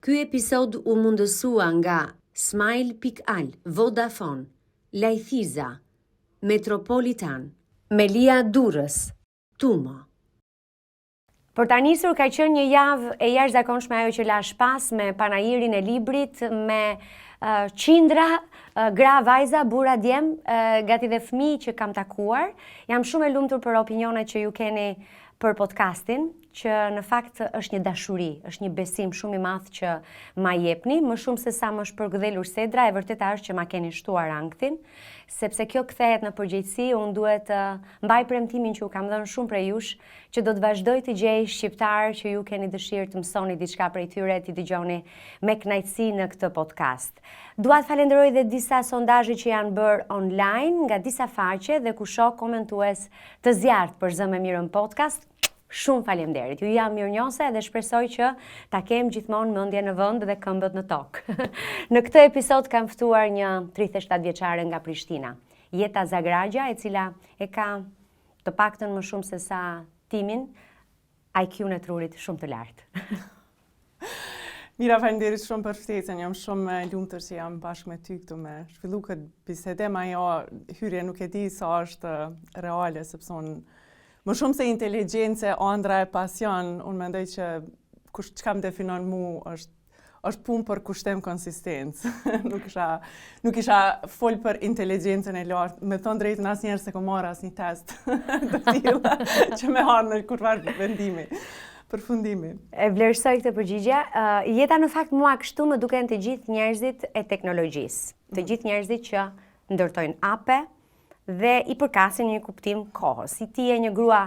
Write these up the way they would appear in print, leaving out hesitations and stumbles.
Ky episod u mundësua nga Smile.al, Vodafone, Lajthiza, Metropolitan, Melia Durrës, Tumo. Për ta nisur ka qenë një javë e jashtëzakonshme ajo që lash pas me panajirin e librit, me qindra, gra, vajza, burra, djem, gati dhe fëmijë që kam takuar. Jam shumë e lumtur për opinionet që ju keni për podcastin, që në fakt është një dashuri, është një besim shumë i madh që ma jepni, më shumë se sa më shpërgdhelur sedra, e vërteta është që ma keni shtuar anktin, sepse kjo kthehet në përgjegjësi, unë duhet mbaj premtimin që u kam dhënë shumë prej jush, që do të vazhdoj të gjej shqiptar që ju keni dëshirë të mësoni diçka prej tyre, t'i dëgjoni me kënaqësi në këtë podcast. Dua të falenderoj dhe disa sondazhe që janë bërë online nga disa faqe dhe ku shoh komentues të zjarrt për Zë me Mirën podcast. Shumë faleminderit. Ju jam mirënjohëse dhe shpresoj që ta kem gjithmonë mendjen në vend dhe këmbët në tokë. Në këtë episod kam ftuar një 37 vjeçare nga Prishtina, Jeta Zagragja, e cila e ka të paktën më shumë se sa Timin, IQ-n e trurit shumë të lartë. Mira, faleminderit shumë për ftesën. Jam shumë e lumtur që jam bashkë me ty këtu me zhvillu këtë bisedë, ma jo hyrje nuk e di sa është reale, sepse unë më shumë se inteligjencë, ëndra e pasion, unë mendoj që çka më definon mu është punë për kushtem konsistencë. nuk isha fol për inteligjencën e lartë. Me thënë drejtën asnjëherë se kom marrë asnjë test të tilla që me hanë në kurvar vendimi. Përfundimi. E vlerësoj këtë përgjigje. Jeta në fakt mua kështu më duken të gjithë njerëzit e teknologjisë. Të gjithë njerëzit që ndërtojnë ape dhe i përkasin një kuptim kohës. Si ti e një grua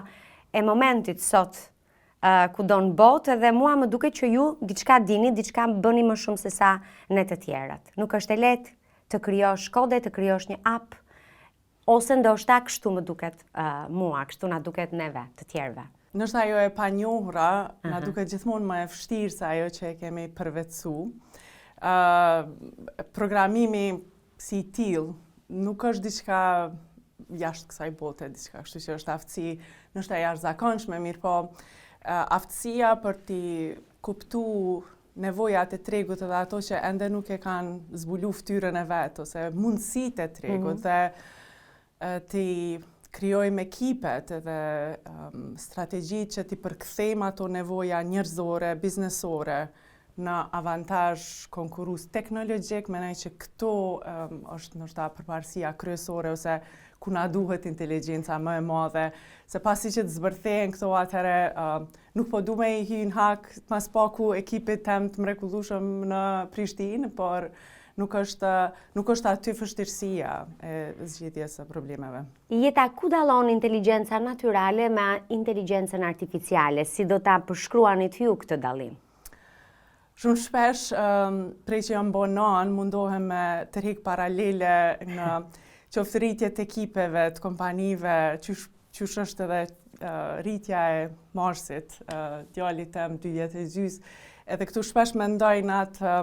e momentit sot kudo në botë, dhe mua më duket që ju diçka dini, diçka bëni më shumë se sa ne të tjerat. Nuk është e lehtë të krijosh kode, të krijosh një app, ose ndoshta kështu më duket mua, kështu na duket neve të tjerëve. Nështë ajo e panjohura, na duket gjithmonë më e vështirë se ajo që e kemi përvetësu. Programimi si till nuk është diçka jashtë kësaj bote, diçka kështu që është aftësi nështë e jashtëzakonshme, mirë po aftësia për t'i kuptu nevojat e tregut dhe ato që ende nuk e kanë zbulu fytyrën e vet, ose mundësitë e tregut dhe t'i krijojmë ekipet dhe strategjitë që t'i përkthejmë ato nevoja njerëzore, biznesore në avantazh konkurrues teknologjik, mendoj që këto është ndoshta përparësia kryesore ose ku na duhet inteligjenca më e madhe, se pasi që të zbërthehen këto atëherë nuk po du me i hy në hak mas paku ekipit tem të mrekullueshëm në Prishtinë, por nuk është aty vështirësia e zgjidhjes së problemeve. Jeta, ku dallon inteligjenca natyrale me inteligjencën artificiale? Si do ta përshkruanit ju këtë dallim? Shumë shpesh, prej që jam bonan, mundohem me tërheq paralele në qoftë rritje të ekipeve, të kompanive, qysh është edhe rritja e Marsit, djalit tem 2 vjet e gjys, edhe këtu shpesh mendoj në atë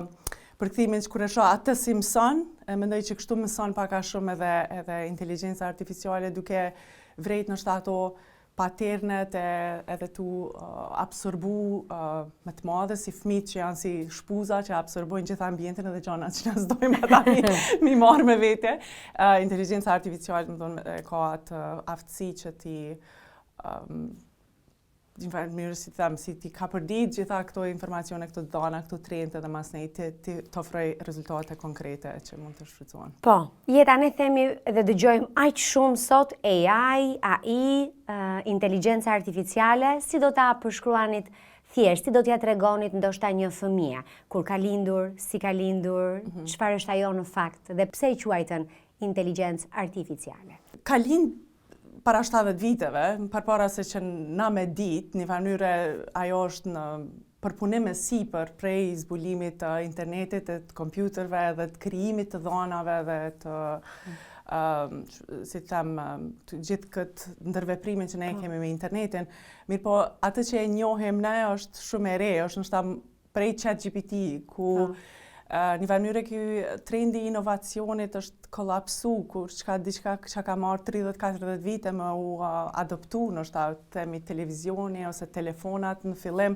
përkthimin që kur e shoh atë si mëson, mendoj që kështu mëson pak a shumë edhe inteligjenca artificiale, duke vrejt në ato paternet edhe tu absorbu me të madhe si fëmijët që janë si shpuza që absorbojnë gjithë ambientin edhe gjanat që na s'dojmë ata mi marrë me vete. Inteligjenca artificiale më thonë ka atë aftësi që si ti ka përdit gjitha këto informacione, këto dhana, këto trende dhe mas nej të ofroj rezultate konkrete që mund të shfrytëzohen. Po, Jeta, ne themi dhe dëgjojmë aq shumë sot AI, inteligjenca artificiale, si do ta përshkruanit thjesht, si do t'ja tregonit ndoshta një fëmijë, kur ka lindur, si ka lindur, çfarë është ajo në fakt dhe pse i quajtën inteligjencë artificiale? Ka lind para 70 viteve, përpara se që na me ditë, një mënyrë ajo është në përpunim e sipër prej zbulimit të internetit, të kompjuterve dhe të krijimit të dhanave dhe të gjithë këtë ndërveprimin që ne kemi me internetin. Mirë po, atë që e njohim ne është shumë e re, është nështë prej ChatGPT, ku një mënyrë ky trendi i inovacionit është kollapsu, kur diçka që ka marrë 30-40 vite më u adoptu, nështë themi televizioni ose telefonat në fillim,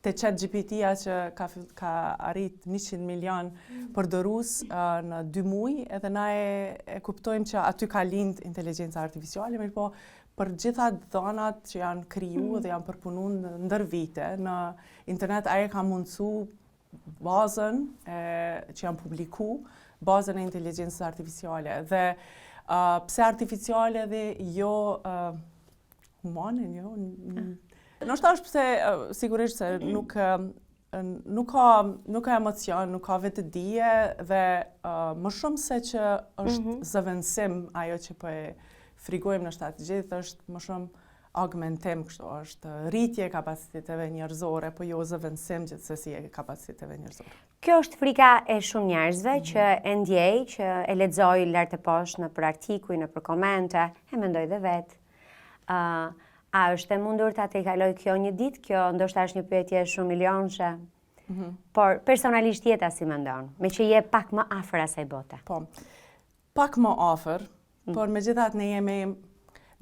te ChatGPT-a që ka arrit 100 milion përdorus në 2 muaj, edhe na e kuptojmë që aty ka lind inteligjenca artificiale, mirë po për gjitha dhënat që janë kriju dhe janë përpunuar ndër vite në internet, ajo ka mundësu bazën që janë publiku, bazën e inteligjencës artificiale. Dhe pse artificiale dhe jo humane, jo? Nështë është pse sigurisht se nuk ka emocion, nuk ka vetëdije dhe më shumë se që është zëvendësim ajo që po e frigojmë në shtatë gjithë, është më shumë augmentim, kështu është rritje kapaciteteve njerëzore, po jo zëvendësim gjithsesi e kapaciteteve njerëzore. Kjo është frika e shumë njerëzve që e ndjej, që e lexoj lart e poshtë në për artikuj, në për komente, e mendoj dhe vetë. A është e mundur ta të kaloj kjo një ditë? Kjo ndoshta është një pyetje shumë milionshë. Por personalisht jeta si mendon, me që je pak më afër asaj bote. Po, pak më afër, por megjithatë ne jemi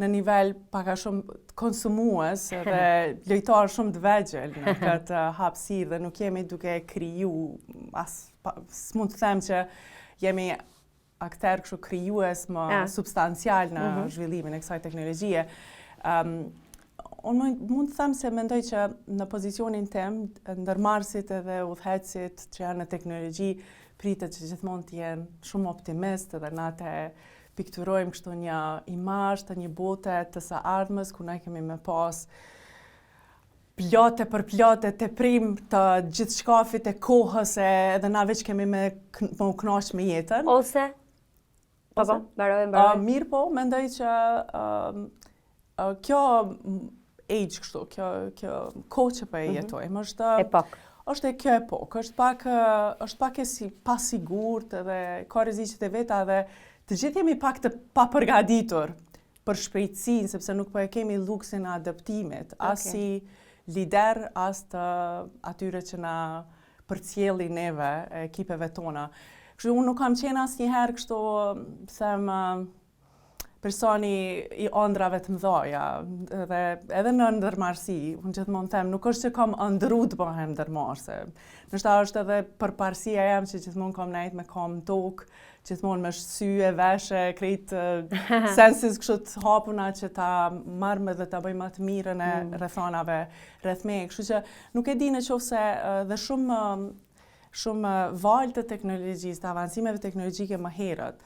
në nivel pak a shumë konsumues dhe lojtar shumë të vegjël në këtë hapësirë dhe nuk jemi duke kriju, s'mund të them që jemi akter kështu krijues më substancial në zhvillimin e kësaj teknologjie. Unë mund të them se mendoj që në pozicionin tim, ndërmarrësit edhe udhëhecit që janë në teknologji, pritet që gjithmonë të jenë shumë optimist dhe na të pikturojmë kështu një imazh të një bote të së ardhmes ku ne kemi me pas plotë për plotë të prim të gjithë shkafit e kohës edhe na veç kemi me u kënaq me jetën. Ose? Po, mbaroj. Mirë po, mendoj që kjo age kështu, kjo kohë që po e jetojmë, është e kjo epokë, është pak e si pasigurt edhe ka rreziqet e veta dhe të gjithë jemi pak të papërgatitur për shpejtësinë, sepse nuk po e kemi luksin e adaptimit, as si lider, as të atyre që na përcjellin neve, ekipeve tona. Kështu unë nuk kam qenë asnjëherë kështu them personi i ëndrave të mëdha, dhe edhe në ndërmarrësi, unë gjithmonë them, nuk është që kam ëndru të bëhem ndërmarrëse. Ndoshta është edhe përparësia jam që gjithmonë kam nejt me kam tokë, gjithmonë me sy e veshe, krejt senses kështu të hapuna që ta marrë dhe ta bëjmë atë mirën e rrethanave rreth me. Kështu që nuk e di nëse dhe shumë valë të teknologjisë, të avancimeve teknologjike më herët,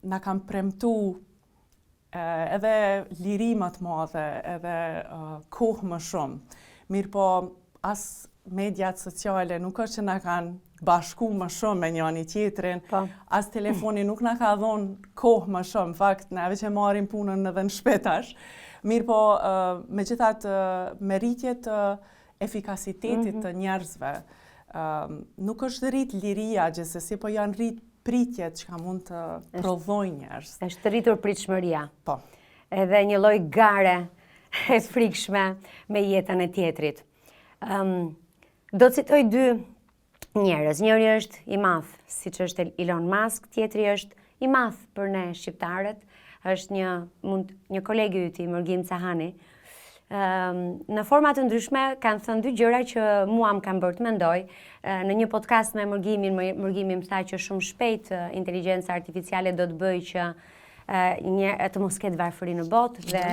na kam premtu edhe liri më të madhe, edhe kohë më shumë. Mirë po, as mediat sociale nuk është që na kanë bashku më shumë me njëri tjetrin, as telefoni nuk na ka dhonë kohë më shumë, fakt, neve që marrim punën edhe në shpetash. Mirë po, megjithatë meritjet të efikasitetit të njerëzve, nuk është rrit liria gjithsesi, po janë rrit pritjet që ka mund të prodhojnë njerëz. Është rritur pritshmëria. Po. Edhe një lloj gare e frikshme me jetën e tjetrit. Do të citoj 2 njerëz. Njëri është i madh, siç është Elon Musk, tjetri është i madh për ne shqiptarët, është një kolegu i tij, Mërgim Cahani. Në forma të ndryshme kanë thënë 2 gjëra që mua më kanë bërë të mendoj. Në një podcast me Mërgimin më tha që shumë shpejt inteligjenca artificiale do të bëjë që të mos ketë varfëri në botë dhe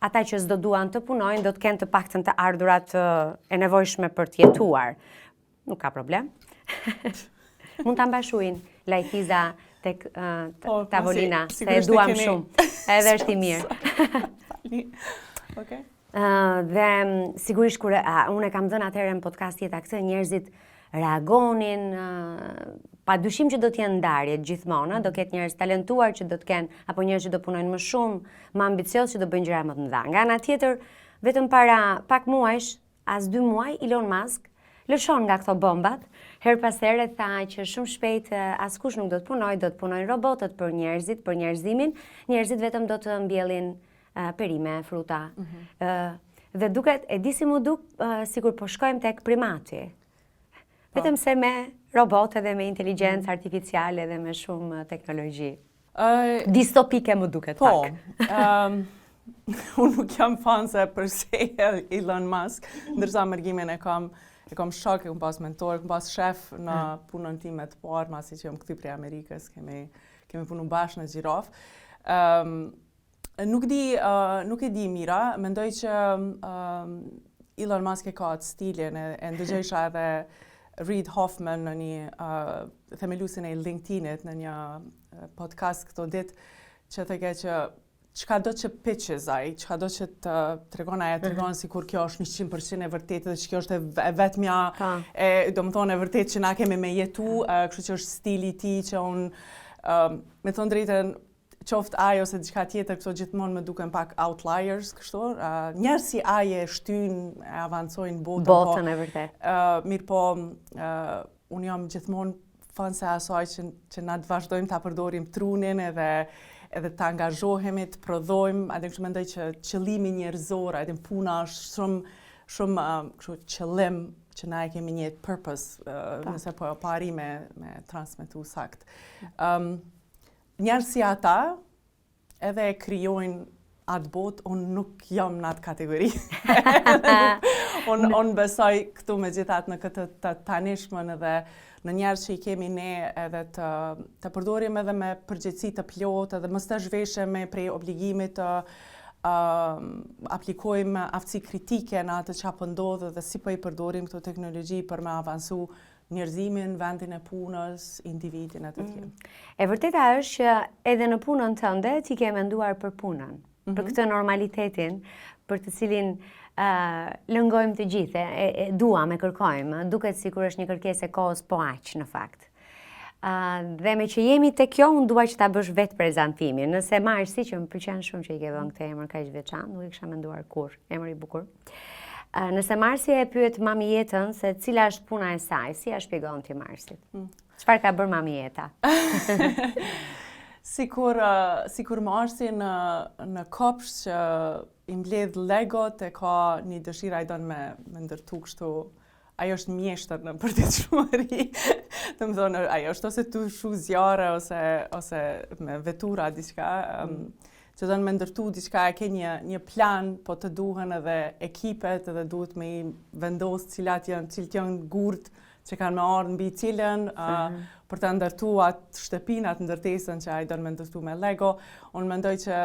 ata që s'do duan të punojnë do të kenë të paktën të ardhurat e nevojshme për të jetuar. Nuk ka problem. Mund ta mbashuin lajthiza tek tavolina, se e duam shumë. Edhe është i mirë. Okay. Dhe sigurisht kur unë e kam dhënë atëherë në podcast jeta këtë, njerëzit reagonin, pa dyshim që do të jenë ndarje gjithmonë, do ketë njerëz talentuar që do të kenë, apo njerëz që do punojnë më shumë, më ambiciozë që do bëjnë gjëra më të mëdha. Nga ana tjetër, vetëm para pak muajsh, as 2 muaj, Elon Musk lëshon nga këto bombat, her pas here tha që shumë shpejt askush nuk do të punojë, do të punojnë robotët për njerëzit, për njerëzimin, njerëzit vetëm do të mbjellin perime, fruta. Dhe duket, e di si mu duk, sikur po shkojmë tek primati. Vetëm se me robote dhe me inteligjencë artificiale dhe me shumë teknologji. Distopike mu duket pak. unë nuk jam fanse për se Elon Musk, ndërsa mërgimin e kam shok, e kam pas mentor, kam pas shef në punën time të parë, masi që jam këty prej Amerikës, kemi punu bashkë në Gjiraf. Nuk e di mira, mendoj që Elon Musk e ka atë stilin, e ndëgjojsha edhe Reid Hoffman në një themelusin e LinkedIn-it në një podcast këto ditë që thëke që çka do që pitches ai, çka do që të tregon ai, tregon sikur kjo është 100% e vërtetë dhe që kjo është e vetmja, domethënë e vërtetë që na kemi me jetu, kështu që është stili i tij që unë me thënë drejtën qoftë ai ose diçka tjetër, këto gjithmonë më duken pak outliers, kështu. Njerëz si ai e shtyn, e avancojnë botën e vërtet. Mirë po, unë jam gjithmonë fanse asaj që na të vazhdojmë ta përdorim trunin edhe të angazhohemi, të prodhojmë, atë kështu mendoj që qëllimi njerëzor, atë puna është shumë kështu qëllim që na e kemi një purpose, nëse po pari me transmetu sakt. Njerëz si ata edhe e krijojnë atë botë, unë nuk jam në atë kategori. Unë besoj këtu me gjithat në këtë të tanishmën edhe në njerëz që i kemi ne edhe të përdorim edhe me përgjegjësi të plotë edhe mos të zhveshemi prej obligimit të aplikojmë aftësi kritike në atë që po ndodh dhe si po i përdorim këto teknologji për me avancu njerëzimin, vendin e punës, individin e të tjerë. E vërteta është që edhe në punën tënde ti ke menduar për punën, për këtë normalitetin, për të cilin lëngojmë të gjithë, e duam, e kërkojmë, duket sikur është një kërkesë e kohës po aq në fakt. Dhe me që jemi te kjo, unë dua që ta bësh vetë prezantimin. Nëse Marsi, që më pëlqen shumë që i ke dhënë këtë emër kaq veçantë, nuk e kisha menduar kur, emër i bukur. Nëse Marsi e pyet mami jetën se cila është puna e saj, si ja shpjegon ti Marsit? Çfarë ka bërë mami jeta? Sikur Marsi në kopsh që i mbledh Legot e ka një dëshirë ai don me ndërtu kështu. Ajo është mjeshtër në përditshmëri. Të më thonë, ajo është ose të shu zjarë ose me vetura diçka. Që do në me ndërtu diçka, e ke një plan, po të duhen edhe ekipet edhe duhet me i vendosë cilët janë gurt që kanë me ardhë mbi cilën për të ndërtu atë shtëpin, atë ndërtesën që ai do në me ndërtu me Lego. Unë mendoj që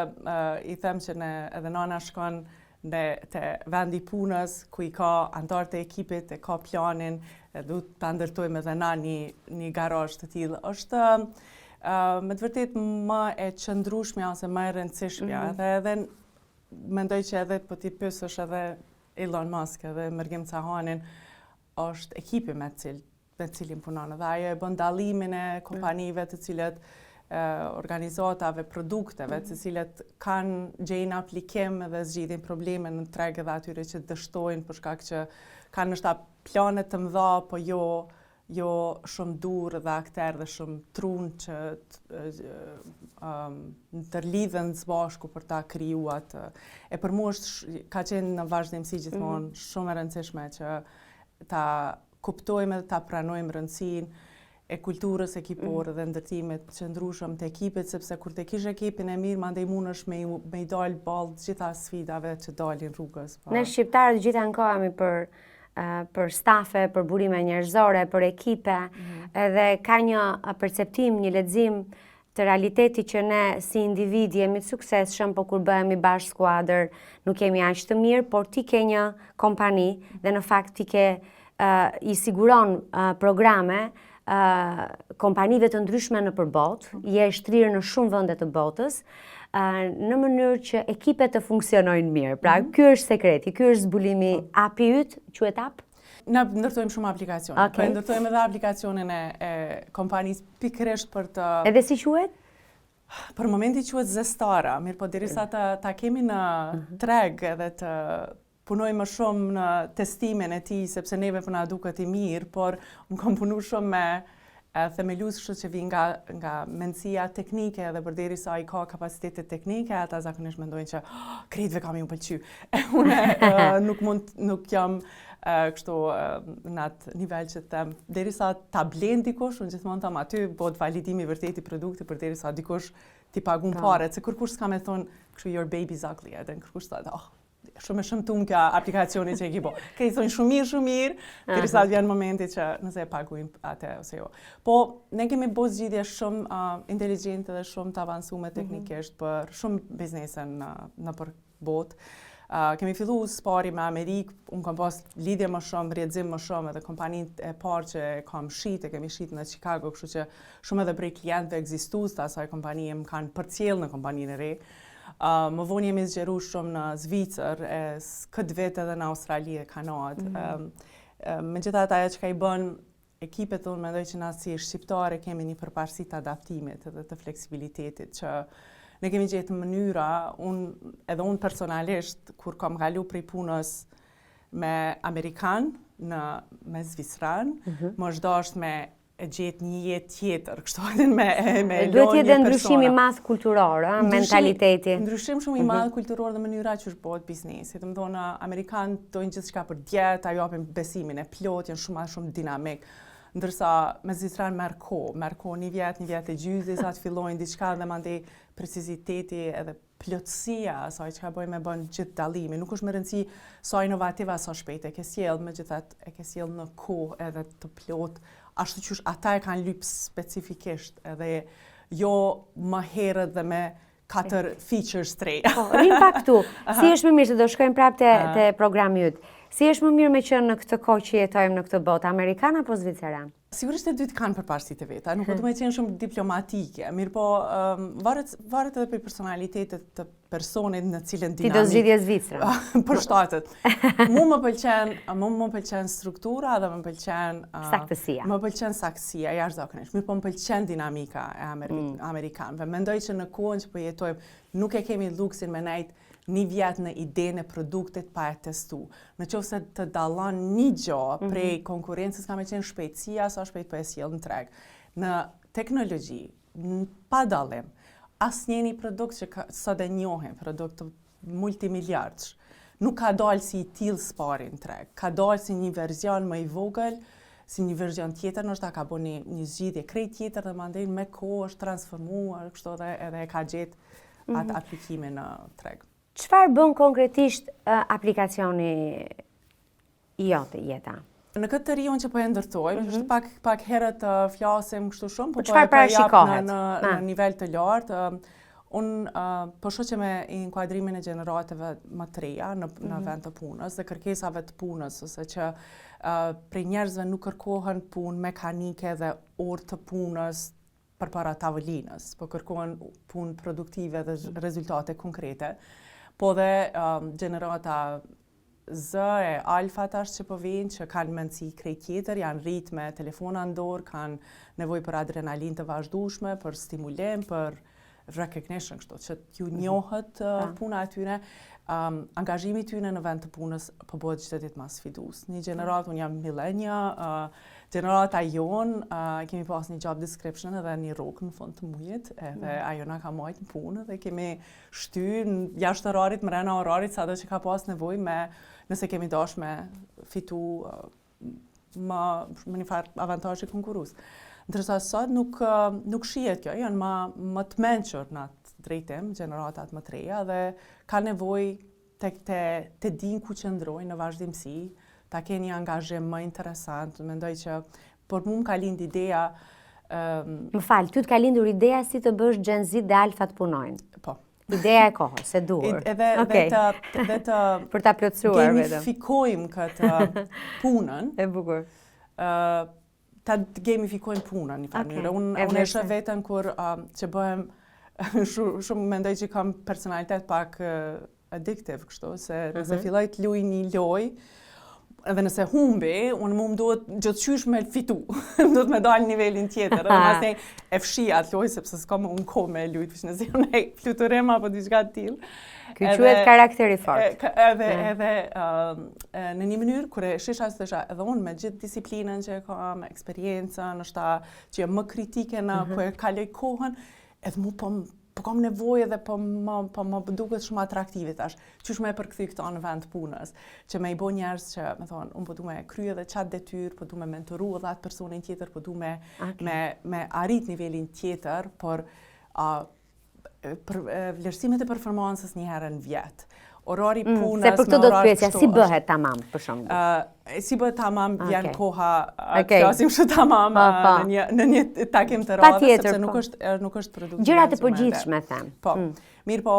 i them që edhe nana shkon te vendi punës, ku i ka antarët e ekipit, e ka planin, duhet të ndërtojmë edhe na një garazh të tillë. Është me të vërtet më e qëndrueshmja ose më e rëndësishmja. Edhe mendoj që edhe po ti pyesësh edhe Elon Musk edhe Mërgim Cahanin, është ekipi me cilin punon. Dhe ajo e bën dallimin e kompanive të cilët organizatave, produkteve, të cilët gjejnë aplikim dhe zgjidhin probleme në treg edhe atyre që dështojnë për shkak që kanë nështa planet të mëdha, po jo shumë dur dhe akter dhe shumë trun që ndërlidhen së bashku për ta kriju atë. E për mua ka qenë në vazhdimsi gjithmonë shumë e rëndësishme që ta kuptojmë dhe ta pranojmë rëndësinë e kulturës ekipore dhe ndërtimit që ndryshëm të ekipit, sepse kur të kish ekipin e mirë, mandej mundesh me i dalë balë gjitha sfidave që dalin rrugës. Ne shqiptarët gjitha ankohemi për stafe, për burime njerëzore, për ekipe, edhe ka një perceptim, një lexim të realiteti që ne si individ jemi të suksesshëm, po kur bëhemi bashkë skuadër nuk jemi aq të mirë, por ti ke një kompani dhe në fakt ti i siguron programe kompanive të ndryshme në përbot, je shtrirë në shumë vende të botës, në mënyrë që ekipet të funksionojnë mirë. Pra, ky është sekreti, ky është zbulimi api yt, quhet ap? Ne ndërtojmë shumë aplikacione. Po ndërtojmë edhe aplikacionin e kompanisë pikërisht për të... Edhe si quhet? Për momenti quhet Zestara, mirë po derisa ta kemi në treg edhe të punoj më shumë në testimin e tij, sepse neve po na duket i mirë, por unë kam punu shumë me themelues kështu që vi nga mendësia teknike edhe përderisa ai ka kapacitete teknike, ata zakonisht mendojnë që krejtëve kam ju pëlqy. Unë nuk jam kështu në atë nivel që them, derisa ta blen dikush, unë gjithmonë them aty bëhet validimi vërtet i produktit për derisa dikush ti pagun paret, se kërkush s'ka me thonë kështu your baby's ugly, edhe kërkush thotë, shumë e shëmtum kjo aplikacioni që e ki bo. Ke i thonë shumë mirë, derisa vjen momenti që nëse e paguajmë atë ose jo. Po, ne kemi bo zgjidhje shumë inteligjente dhe shumë të avancume teknikisht për shumë biznese në për botë. Kemi fillu spari me Amerikë, unë kam pas lidhje më shumë, rrjedhim më shumë, edhe kompanitë e parë që kam kemi shit në Chicago, kështu që shumë edhe prej klientëve ekzistues të asaj kompanie më kanë përcjell në kompaninë e re. Më vonë jemi zgjeru shumë në Zvicër, këtë vit edhe në Australi e Kanadë. Megjithatë ajo që ka i bën ekipet unë mendoj që na si shqiptare kemi një përparësi të adaptimit edhe të fleksibilitetit që ne kemi gjetë mënyra, edhe unë personalisht, kur kam kalu prej punës me Amerikan, me Zvicran, më është dasht me e gjetë një jetë tjetër, kështu edhe me lo një persona. Duhet jetë ndryshim i madh kulturor, mentaliteti. Ndryshim shumë i madh kulturor dhe mënyra që është bëhet biznesi. Të më thonë, Amerikanë dojnë gjithçka për djetë, ajo japin besimin e plot, janë shumë dinamik. Ndërsa me Zvicran merr kohë, një vjet e gjysmë, sa të fillojnë diçka dhe mandej preciziteti edhe plotësia asaj që ka bëjmë me bën gjithë dallimin. Nuk është më rëndësi sa inovative sa shpejt e ke sjell, megjithatë e ke sjell në kohë edhe të plot, ashtu që ata e kanë lyp specifikisht edhe jo më herët dhe me 4 features të reja. Rim pak këtu. Si është më mirë, se do shkojmë prapë te programi yt. Si është më mirë me qenë në këtë kohë që jetojmë në këtë botë, amerikan apo zviceran? Sigurisht e dytë kanë përparësitë e veta, nuk do të qenë shumë diplomatike, mirë po varet edhe për personalitetet të personit në cilën dinamik. Ti do zgjidhje Zvicra. Për shtatet. Mu më pëlqen struktura dhe më pëlqen saktësia. Më pëlqen saktësia jashtëzakonisht. Mirë po më pëlqen dinamika e amerikanëve. Mendoj që në kohën që po jetojmë nuk e kemi luksin me nejt një vjet në idenë e produktit pa e testu. Në qoftë se të dallon një gjë prej konkurrencës ka me qenë shpejtësia sa shpejt po e sjell në treg. Në teknologji, pa dallim, asnjë produkt që sot e njohim, produkt multimiliardësh, nuk ka dalë si i tillë spari në treg. Ka dalë si një version më i vogël, si një version tjetër, ndoshta ka bënë një zgjidhje krejt tjetër dhe mandej me kohë është transformuar, kështu edhe e ka gjetë atë aplikimin në treg. Çfarë bën konkretisht aplikacioni i jote jeta? Në këtë të riun që po e ndërtojmë, është pak herët të flasim kështu shumë, po çfarë parashikohet në nivel të lartë. Unë po shoqe me inkuadrimin e gjeneratave më të reja në vend të punës dhe kërkesave të punës, ose që prej njerëzve nuk kërkohen punë mekanike dhe orë të punës përpara tavolinës, po kërkohen punë produktive dhe rezultate konkrete. Po dhe gjenerata Z e alfa tash që po vinë, që kanë mendësi krejt tjetër, janë rritë me telefona në dorë, kanë nevojë për adrenalin të vazhdueshme, për stimulim, për recognition, kështu që t'ju njohët puna e tyre, angazhimi tyre në vend të punës po bëhet çdo ditë më sfidues. Një gjenerat, unë jam millennia, gjenerata jonë, kemi pas një job description edhe një rrugë në fund të muajit, edhe ajo na ka marrë në punë dhe kemi shtyr jashtë orarit, mrena orarit, sado që ka pas nevojë me, nëse kemi dash me fitu më një farë avantazhe konkurrues. Ndërsa sot nuk shihet kjo, janë më të mençur në atë drejtim, gjeneratat më të reja dhe ka nevojë të dinë ku qëndrojnë në vazhdimsi, ta keni një angazhim më interesant. Mendoj që por mua më ka lind ideja. Më fal, ty të ka lindur ideja si të bësh Gen Z dhe Alfa të punojnë. Po. Ideja e kohës, e duhur. Edhe të për ta plotësuar vetëm. Gamifikojmë këtë punën. E bukur. Ta gamifikojmë punën në mënyrë. Unë e shoh veten kur që bëhem shumë mendoj që kam personalitet pak addictive kështu, se nëse filloj të luaj një lojë, edhe nëse humbi, unë më duhet gjithçysh me fitu. Duhet me dalë nivelin tjetër. Edhe pastaj e fshija atë lojë sepse s'kam unë kohë me lujt, nëse unë fluturim apo diçka të tillë. Ky quhet karakteri fort. Edhe në një mënyrë kur e shisha edhe unë me gjithë disiplinën që kam, eksperiencën, ndoshta që jam më kritike në ku e kaloj kohën, edhe mu po po kam nevojë dhe po më duket shumë atraktive tash. Qysh me përkthy këto në vend punës, që me I bë njerëz që më thonë, unë po du me krye edhe çat detyrë, po du me mentoru edhe atë personin tjetër, po du me arrit nivelin tjetër, por vlerësimet e performancës një herë në vjet. Orari punës, se për këtë do të pyesja, si bëhet tamam, për shembull? Si bëhet tamam, vjen koha, flasim shumë tamam në një takim të radhës, sepse nuk është produktiv. Gjërat e përgjithshme, them. Po, mirë po,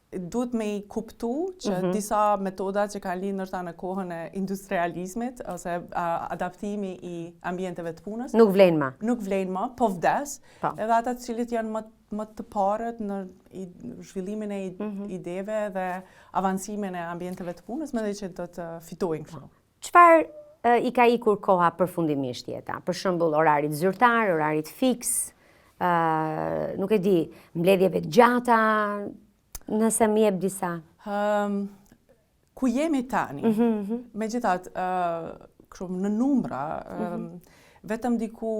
duhet me I kuptu që disa metoda që kanë linë ndoshta në kohën e industrializmit, ose adaptimi I ambienteve të punës. Nuk vlen më. Nuk vlen më, po vdes, edhe ata të cilët janë më të parët në zhvillimin e ideve dhe avancimin e ambienteve të punës, mendoj që do të fitojnë kështu. Çfarë I ka ikur koha përfundimisht jeta? Për shembull, orarit zyrtar, orarit fiks, nuk e di, mbledhjeve të gjata, nëse më jep disa. Ku jemi tani? Megjithatë, kështu në numra, vetëm diku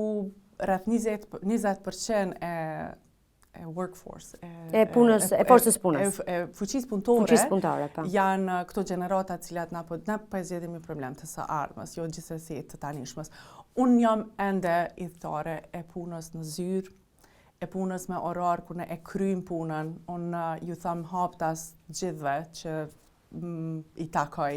rreth 20% e workforce, e forcës punës. E fuqisë punëtore, janë këto gjenerata të cilat na po zgjedhemi problem të së ardhmës, jo gjithsesi të tanishmës. Unë jam ende idhëtare e punës në zyrë, e punës me orar ku ne e kryjmë punën. Unë ju tham haptas gjithve që I takoj.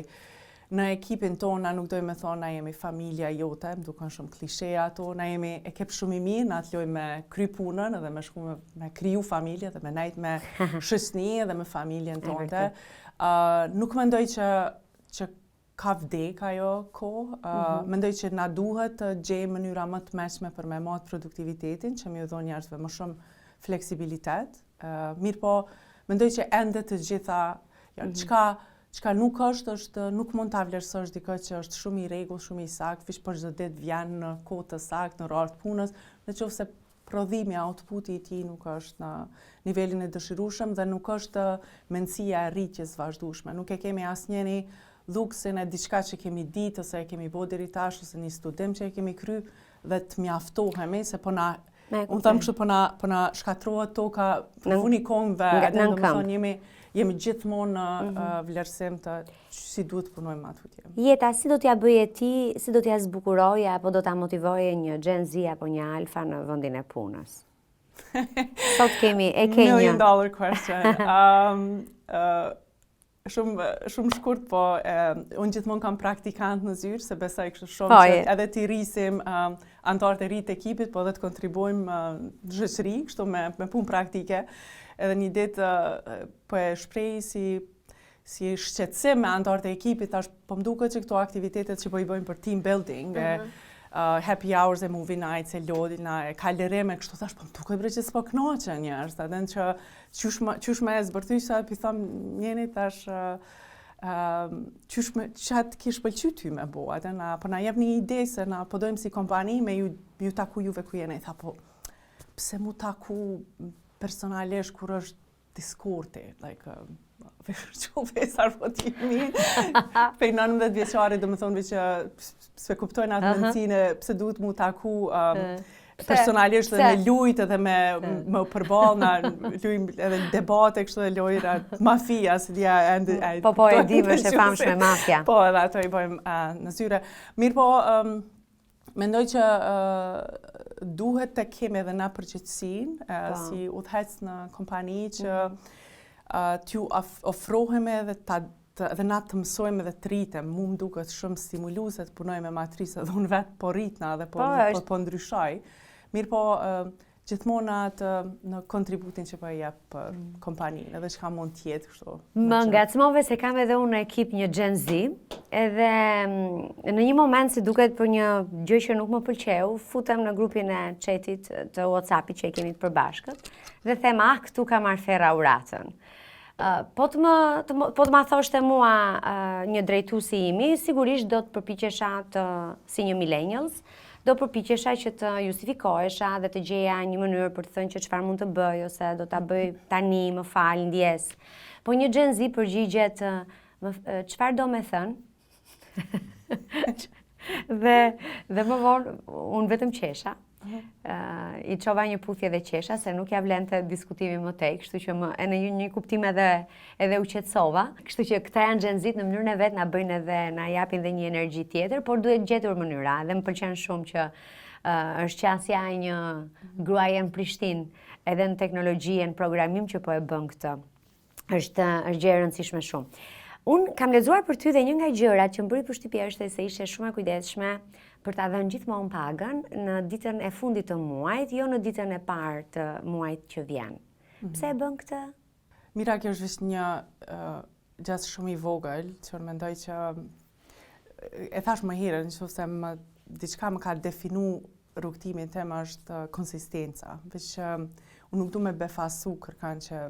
Në ekipin tonë, na nuk dojmë me thonë, na jemi familja jote, më duken shumë klishe ato, na jemi ekip shumë I mirë, na të lojmë me kry punën edhe me shku me kriju familje dhe me nejt me shësni edhe me familjen tonë. Nuk mendoj që ka vdek ajo kohë, mendoj që na duhet të gjejmë mënyra më të mëshme për me matë produktivitetin, që mi u dhonë njerëzve më shumë fleksibilitet. Mirë po, mendoj që ende të gjitha, çka nuk është, nuk mund ta vlerësosh dikë që është shumë I rregull, shumë I sakt, fish për çdo ditë vjen në kohë të saktë, në orar të punës, nëse prodhimi, outputi I tij nuk është në nivelin e dëshirueshëm dhe nuk është mendësia e rritjes vazhdueshme. Nuk e kemi asnjëri luksin e diçka që kemi ditë ose e kemi bërë deri tash ose një studim që e kemi kry dhe të mjaftohemi se po na unë them kështu po na shkatrohet toka në unikongve, edhe domethënë jemi gjithmonë në vlerësim të si duhet të punojmë atë futje. Jeta, si do t'ja bëje ti, si do t'ja zbukuroje, apo do t'a motivoje një Gen Z apo një Alfa në vendin e punës? Sot kemi, e ke një. $1 million question. Shumë shkurt, po unë gjithmonë kam praktikant në zyrë, se besoj kështu shumë që edhe t'i rrisim antarët e ri të ekipit, po edhe të kontribuojmë zhëshri, kështu me punë praktike. Edhe një ditë po e shpreh si shqetësim me antarët e ekipit, tash po më duket që këto aktivitetet që po I bëjmë për team building, happy hours e movie nights e lodhina, e kalërime, kështu thash po më duket bre që s'po kënaqen njerëz, atë që qysh me zbërthysa, pi tham njëri tash çat kish pëlqy ty me bo, atë po na jep një ide se na po dojmë si kompani me ju taku juve ku jeni, tha po pse mu taku personalisht kur është diskorti, like qove sarfotimi, pej 19 vjeçare do më thonë që s'e kuptojnë atë mendësinë pse duhet mu taku personalisht dhe me lujt edhe me përball na lujm edhe debate kështu dhe lojra mafia se dia po e di më është e famshme mafia. Po edhe ato I bëjmë në zyre. Mirë po mendoj që duhet të kemi edhe na përgjegjësinë si udhëhec në kompani që t'ju ofrohemi edhe na të mësojmë edhe të rritem. Mu më duket shumë stimuluese të punoj me matrisë dhe unë vetë po rritna dhe po ndryshoj. Mirë po gjithmonë në kontributin që po e jep për kompaninë, edhe çka mund të jetë kështu. Më ngacmove se kam edhe unë në ekip një Gen Z, edhe në një moment si duket për një gjë që nuk më pëlqeu, futem në grupin e chatit të WhatsAppit që e kemi të përbashkët dhe them këtu kam Arfera Uratën. Po të ma thoshte mua një drejtuesi imi, sigurisht do të përpiqesha si një millennials, do përpiqesha që të justifikohesha dhe të gjeja një mënyrë për të thënë që çfarë mund të bëj ose do ta bëj tani, më fal, ndjes. Po një Gen Z përgjigjet çfarë do me thënë? dhe më vonë unë vetëm qesha I çova një puthje dhe qesha, se nuk ja vlente diskutimi më tej, kështu që e në një kuptim edhe u qetësova. Kështu që këta janë Gen Z në mënyrën e vet na bëjnë edhe na japin dhe një energji tjetër, por duhet gjetur mënyra. Dhe më pëlqen shumë që është qasja e një gruaje në Prishtinë, edhe në teknologji e në programim që po e bën këtë. Është gjë e rëndësishme shumë. Unë kam lexuar për ty dhe një nga gjërat që më bëri përshtypje është se ishe shumë e kujdesshme për ta dhënë gjithmonë pagën në ditën e fundit të muajit, jo në ditën e parë të muajit që vjen. Pse e bën këtë? Mira, kjo është vetëm një gjest shumë i vogël, që unë mendoj që e thash më herët, nëse diçka më ka definu rrugtimin tim është konsistenca. Veç unë nuk du me befasu kërkan që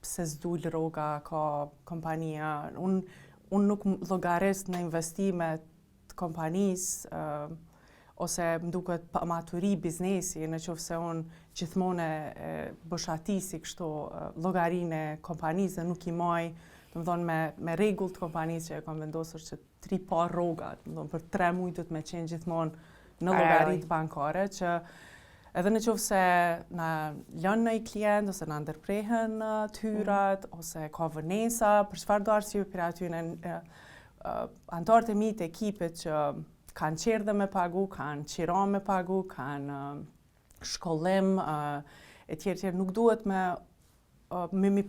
pse s'dul rroga ka kompania. Unë nuk llogaris në investimet kompanisë ose më duket pa maturi biznesi, në qoftë se unë gjithmonë e bëshatisi kështu llogarinë e kompanisë dhe nuk i maj, domethënë me rregull të kompanisë që e kam vendosur që 3 par rrogat, domethënë për 3 muaj do të më qenë gjithmonë në llogaritë bankare, që edhe në qoftë se na lënë në i klient ose na ndërprehen të hyrat ose ka vënesa, për çfarë do arsye për aty antarët e mi të ekipit që kanë qerë dhe me pagu, kanë qira me pagu, kanë shkollim, e tjerë, nuk duhet me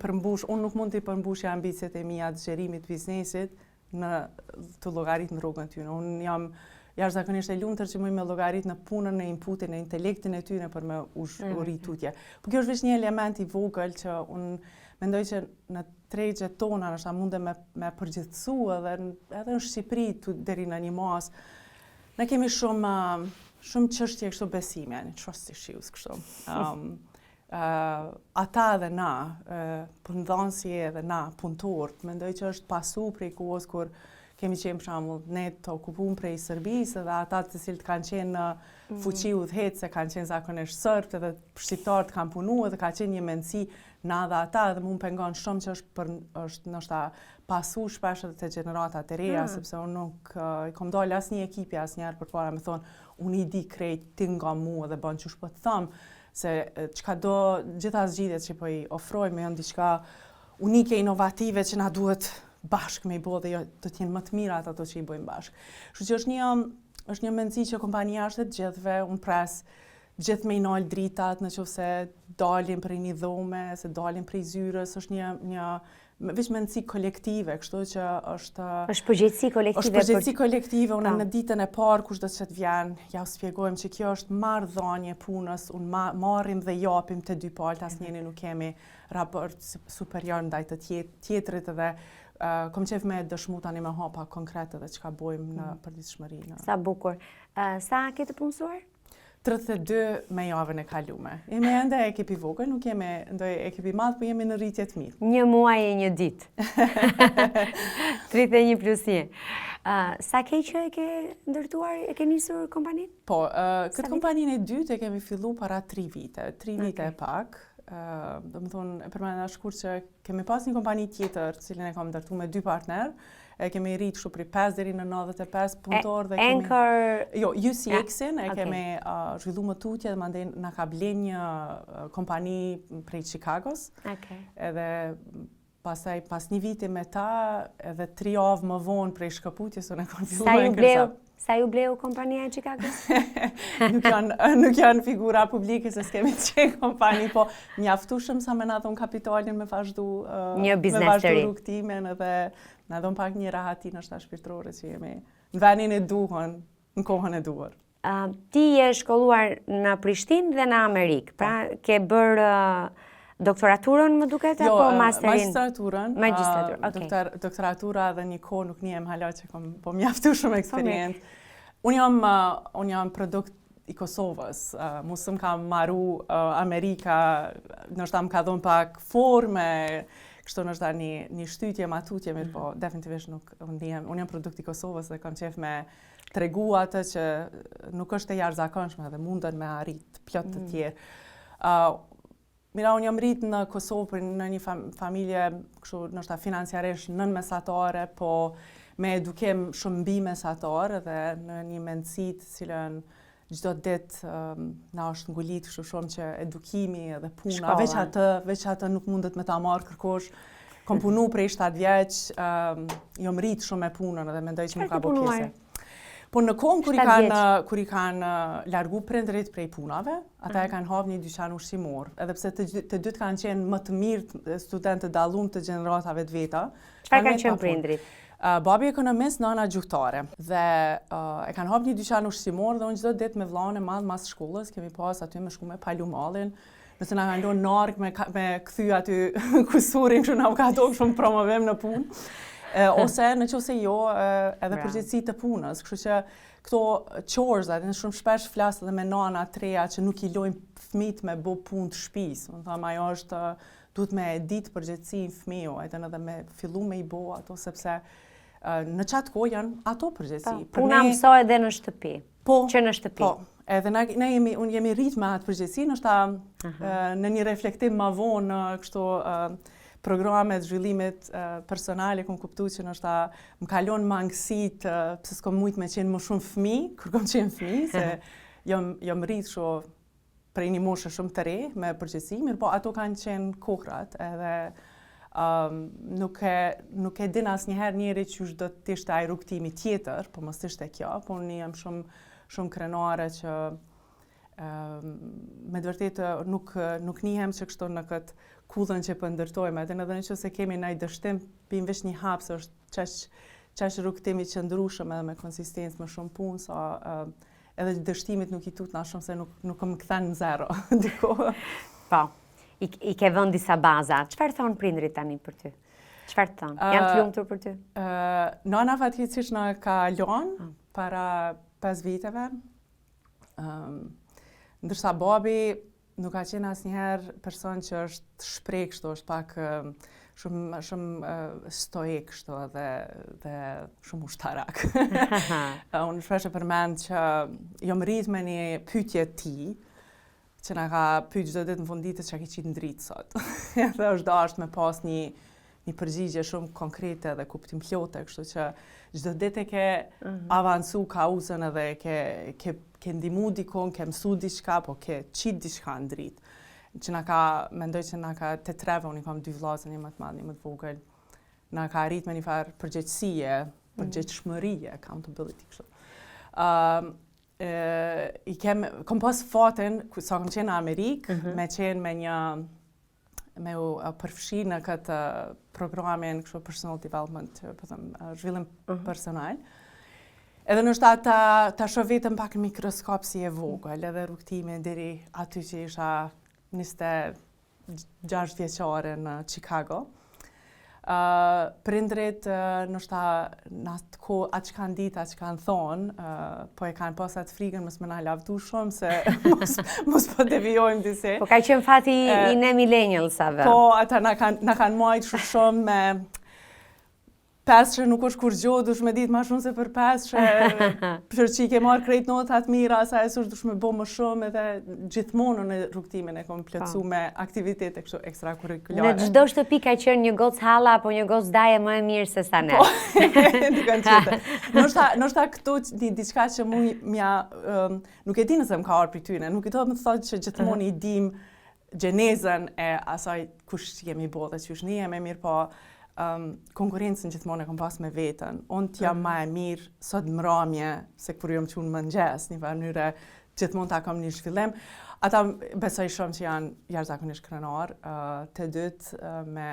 përmbush, unë nuk mund të përmbush ambicet e mia të gjerimit biznesit në të llogarit në rrugën tyne. Unë jam jashtëzakonisht e lumtur që më llogarit në punën, në inputin, në intelektin e tyne për me u rritutje. Por kjo është vetëm një element i vogël që unë mendoj që në tregjet tona nështë mundem me përgjithësu edhe në Shqipëri deri në një mas. Ne kemi shumë çështje kështu besime, trust issues kështu. Ata dhe na, punëdhënësi edhe na, punëtorët, mendoj që është pasu prej kohës kur kemi qenë për shembull ne të okupuar prej Serbisë dhe ata të cilët kanë qenë në fuqi udhëhecë, kanë qenë zakonisht serbë edhe shqiptarët kanë punuar dhe ka qenë një mendësi na dhe ata dhe më pengon shumë që është ndoshta pasu shpesh edhe te gjeneratat e reja, sepse unë nuk i kam dalë asnjë ekipi asnjëherë përpara me thonë unë i di krejt ti nga mua dhe bën çush po të them, se çka do gjitha zgjidhjet që po i ofrojmë janë diçka unike, inovative që na duhet bashkë me i bo dhe do t'jenë më të mirat ato që i bojmë bashkë. Kështu që është një mendësi që kompania është të gjithëve, unë pres gjithë me i nalë dritat në qoftë se dalin prej një dhome, se dalin prej zyrës, është një veç mendësi kolektive, kështu që është përgjegjësi kolektive. Është përgjegjësi kolektive, unë në ditën e parë kush do të vjen, ja u shpjegojmë që kjo është marrëdhënie punës, unë marrim dhe japim të dy palët, asnjëri nuk kemi raport superior ndaj të tjetrit edhe kom qef me dëshmu tani me hapa konkrete dhe çka bojmë në përditshmëri. Sa bukur. Sa ke të punësuar? 32 me javën e kalume. Jemi ende ekipi vogël, nuk jemi ndoj ekipi madh, po jemi në rritje të mirë. Një muaj e një ditë. 31 plus 1. Sa ke që e ke ndërtuar, e ke nisur kompaninë? Po, këtë kompaninë e dytë e kemi fillu para 3 vite. 3 vite e pak. Do më thonë, e përmenda shkurt që kemi pas një kompani tjetër, cilin e kam ndërtu me 2 partner, e kemi rritë shu prej 5 deri në 95 punëtor dhe kemi... Anchor... Jo, UCX-in e kemi zhvillu më tutje dhe mandej na ka blen një kompani prej Chicagos. Edhe pasaj pas një viti me ta, edhe 3 javë më vonë prej Shkëputjes, unë e kam filluar Sa ju bleu kompania e Chicagos? Nuk janë figura publike se s'kemi qenë kompani, po mjaftueshëm sa me na dhon kapitalin me vazhdu rrugtimin edhe na dhon pak një rahati ndoshta shpirtërore që jemi në vendin e duhur, në kohën e duhur. Ti je shkolluar në Prishtinë dhe në Amerikë, pra ke bërë doktoraturën më duket apo masterin? Magistraturën. Doktoratura dhe një kohë nuk njem hala që kom po mjaftu shumë eksperiencë. Unë jam produkt i Kosovës. Musë më kam marru Amerika, nështë më ka dhënë pak forme, kështu nështë një shtytje, matutje, mirë po definitivisht nuk unë jam produkt i Kosovës dhe kam qef me tregu atë që nuk është e jashtëzakonshme dhe mundën me arrit plot të tjerë. Mira, unë jam rritë në Kosovë në një familje nështë financiarisht nën mesatare, po me edukim shumë mbi mesatare dhe në një mendësi të cilën çdo ditë na është ngulit kështu shumë që edukimi edhe puna, Shkolla. veç atë nuk mundet me ta marrë kërkosh. Kom punu prej 7 vjeç, jom rrit shumë me punën edhe mendoj që nuk ka bokese. Po në kohën kur i kanë largu prindrit prej punave, ata e kanë hapë një dyqan ushqimor, edhe pse të dytë kanë qenë më të mirë studentë dallum të gjeneratave të veta. Çfarë kanë qenë prindrit? Babi ekonomist, nana gjuhtare. Dhe e kanë hapë një dyqan ushqimor dhe unë çdo ditë me vllahun e madh mas shkollës kemi pas aty me shku me palu mallin. Nëse na kanë lënë nark me kthy aty kusurin që na ka dhënë shumë promovim në punë. Ose nëse jo edhe përgjegjësi të punës, kështu që këto chores-at shumë shpesh flas edhe me nana treja që nuk i lojnë fëmijët me bë punë të shtëpisë. Do të them ajo është duhet me ditë përgjegjësi fëmiu, edhe me fillu me i bë ato sepse në çat kohë janë ato përgjegjësi. Puna mësoj edhe në shtëpi. Që në shtëpi. Po. Edhe unë jemi rrit me atë përgjegjësi, në një reflektim ma vonë kështu programet zhvillimit personale kom kuptuar që më kalon mangësit pse s'kom mujt me qenë më shumë fëmijë, kur kom qenë fëmijë, se jam rrit kështu prej një moshe shumë të re me përgjegjësi, mirë po ato kanë qenë kohrat edhe nuk e din asnjëherë njeri që do të ishte ai rrugtimi tjetër, po mos ishte kjo, po unë jam shumë krenare që me të vërtetë nuk nihem që kështu në këtë kullën që po ndërtojmë, edhe nëse kemi ndaj dështim, pim veç një hap se është çash rrugtimi qëndrueshëm edhe me konsistencë më shumë punë, sa edhe dështimit nuk i tutna shumë se nuk më kthen në zero diku. Po. I ke vënë disa baza. Çfarë thon prindrit tani për ty? Çfarë thon? Janë të lumtur për ty? Nana fatkeqësisht na ka lënë para 5 viteve. Ndërsa babi nuk ka qenë asnjëherë person që është shpreh kështu, është pak shumë stoik kështu dhe shumë ushtarak. Unë shpesh e përmend që jam rrit me një pyetje ti, që na ka pyet çdo ditë në fund ditës çka ke qitë në dritë sot. Dhe është dashur me pas një përgjigje shumë konkrete dhe kuptimplote, kështu që çdo ditë ke avancu kauzën edhe ke ndihmu dikon, ke mësu diçka, po ke qit diçka në dritë. Që mendoj që na ka te treve, unë kam 2 vllazë, një më të madh, një më të vogël. Na ka arrit me një farë përgjegjësie, përgjegjshmërie, accountability kështu. Kom pas fatin, sa kom qenë në Amerikë, me qenë me u përfshi në këtë programin kështu personal development, zhvillim personal. Edhe nështë ta shoh vetëm pak në mikroskop si e vogël, edhe rrugtimin deri aty që isha 26 vjeçare në Chicago. Prindrit nështë në atë kohë atë që kanë ditë, atë që kanë thonë, po e kanë pas atë frikën mos më na lavdu shumë se mos po devijojmë disi. Po ka qenë fati i ne millennialsave. Po ata na kanë marrë shumë me peshe nuk është kur gjohë, dush me ditë ma shumë se për peshe, për që i ke marrë krejt notat mira, sa e sush dush me bo më shumë, edhe gjithmonë në rrugtimin e kom plotësu me aktivitete kështu ekstrakurrikulare. Në çdo shtëpi ka qenë një gocë halla apo një gocë daje më e mirë se sa ne. Po, dikën tjetër. Nështë këtu diçka që nuk e di nëse më ka arë për tyne, nuk i do më të thotë që gjithmonë i dim gjenezën e asaj kush jemi bo dhe që është një e mirë, po konkurencën gjithmonë e kom pas me vetën. Unë t'jam ma e mirë sot mramje se kur jom qunë mëngjes, një mënyre gjithmonë ta kom një zhvillim. Ata besoj shumë që janë jashtëzakonisht krenar, të dytë me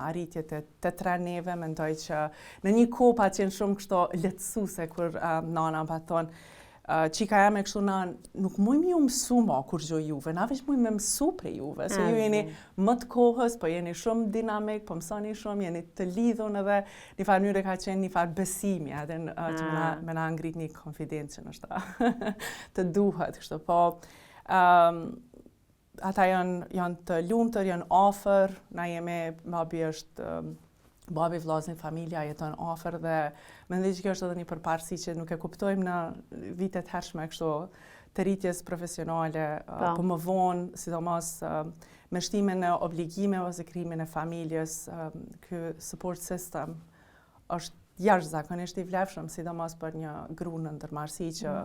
arritje të 3 neve, mendoj që në një kohë pa qenë shumë kështu lehtësuese kur nana pa thonë qika jam e kështu na nuk mujmë ju mësu ma kur gjo juve, na veç mujmë me mësu prej juve, se ju jeni më të kohës, po jeni shumë dinamik, po mësoni shumë, jeni të lidhun edhe një farë mënyre ka qenë një farë besimi, edhe që me na ngrit një konfidencë në shta të duhet, kështu, po ata janë të lumtur, janë afër, na jemi, babi, vllazën, familja jeton afër dhe mendoj që kjo është edhe një përparësi që nuk e kuptojmë në vitet hershme kështu të rritjes profesionale, po më vonë, sidomos me shtimin e obligime ose krijimin e familjes, ky support system është jashtëzakonisht i vlefshëm, sidomos për një grua në ndërmarrësi që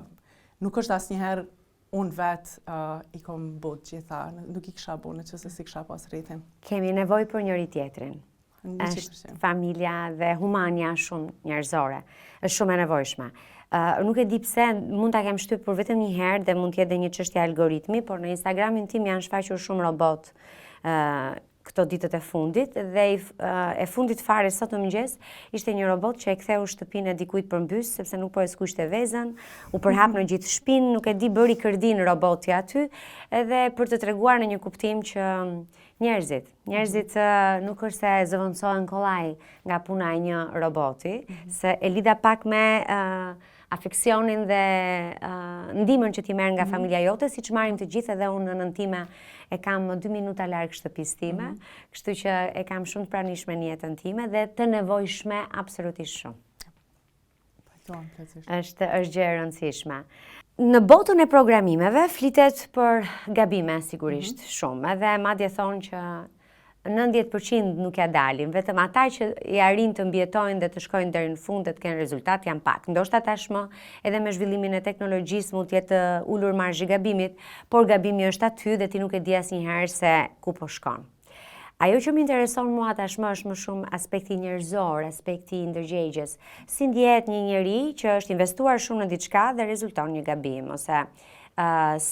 nuk është asnjëherë unë vetë I kom bot gjitha, nuk I kisha bo në që se si kisha pas rritin. Kemi nevojë për njëri tjetrin. 100%. Është familja dhe humania shumë njerëzore. Është shumë e nevojshme. Nuk e di pse, mund ta kem shtypur vetëm një herë dhe mund të jetë edhe një çështje algoritmi, por në Instagramin tim janë shfaqur shumë robot këto ditët e fundit dhe e fundit fare sot në mëngjes ishte një robot që e ktheu shtëpinë e dikujt përmbys sepse nuk po e skuqte vezën, u përhap në gjithë shtëpinë, nuk e di bëri kërdin roboti aty, edhe për të treguar në një kuptim që njerëzit nuk është se zëvendësohen kollaj nga puna e një roboti, se e lidha pak me afeksionin dhe ndihmën që ti merr nga familja jote, siç marrim të gjithë edhe unë në nënën time e kam 2 minuta larg shtëpisë time, kështu që e kam shumë të pranishme në jetën time dhe të nevojshme absolutisht shumë. Është gjë e rëndësishme. Në botën e programimeve flitet për gabime sigurisht shumë, edhe madje thonë që 90% nuk ja dalin, vetëm ata që I arrin të mbjetojnë dhe të shkojnë deri në fund dhe të kenë rezultat janë pak. Ndoshta tashmë edhe me zhvillimin e teknologjisë mund të jetë ulur marzhi I gabimit, por gabimi është aty dhe ti nuk e di asnjëherë se ku po shkon. Ajo që më intereson mua tashmë është më shumë aspekti njerëzor, aspekti I ndërgjegjes. Si ndjehet një njeri që është investuar shumë në diçka dhe rezulton një gabim, ose